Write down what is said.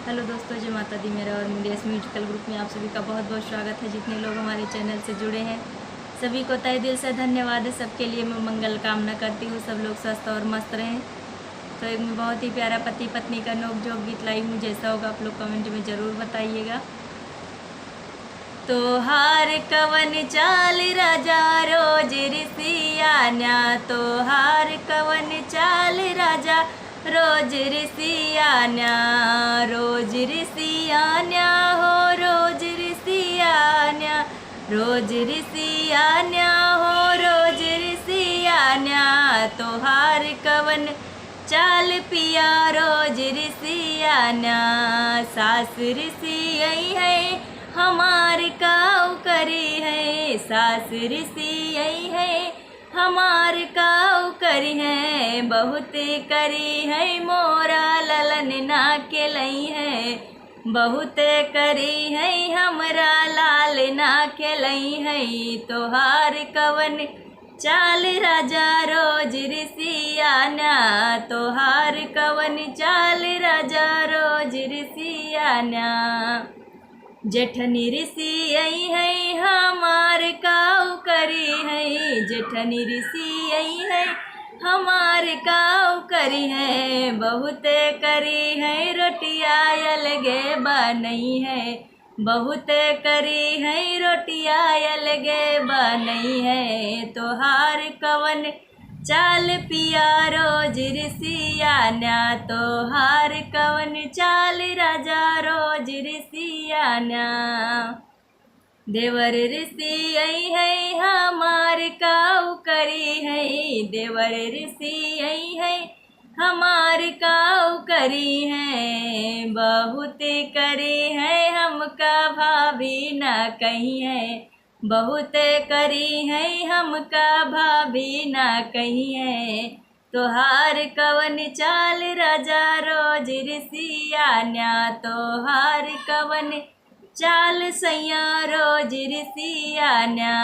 Hello दोस्तों, जय माता दी। मेरा और मीडियास म्यूजिकल ग्रुप में आप सभी का बहुत बहुत स्वागत है। जितने लोग हमारे चैनल से जुड़े हैं सभी को तहे दिल से धन्यवाद है। सबके लिए मैं मंगल कामना करती हूँ, सब लोग स्वस्थ और मस्त रहें। तो एक में बहुत ही प्यारा पति पत्नी का नोक-झोंक गीत लाई हूँ। जैसा होगा आप लोग कमेंट में ज़रूर बताइएगा। तोहार कवन चाल राजा रोज ऋषियाना, तोहार कवन चाल राजा रोज ऋषियाना, रोज ऋषियाना हो रोज ऋषियाना, रोज ऋषियाना हो रोज ऋषियाना। तोहार कवन चाल पिया रोज ऋषियाना, सास ऋषि आई है हमार काऊ करी है, सास ऋषि आई है हमार काऊ करी है। बहुत करी है मोरा ललन ना के लई है, बहुत करी है हमरा लाल ना के लई है। तोहार कवन चाल राजा रोज ऋषियाना, तोहार कवन चाल राजा रोज ऋषियाना। जेठनी ऋषि आई है हमार काऊ करी है, जेठनी ऋषि आई है हमार काऊ करी है। बहुत करी है रोटिया अलगे बनई है, बहुत करी है रोटिया अलगे बनई है। तोहार कवन चाल पिया रोज ऋषियाना, तोहार कवन चाल राजा रोज ऋषियाना। देवर ऋषि आई है हमार काऊ करी है, देवर ऋषि आई है हमार काऊ करी है। बहुत करी है हमका भाभी ना कही है, बहुत करी है हमका भाभी ना कही है। तोहार कवन चाल राजा रोज ऋषियाना, तोहार कवन चाल सैया रोज ऋषियाना।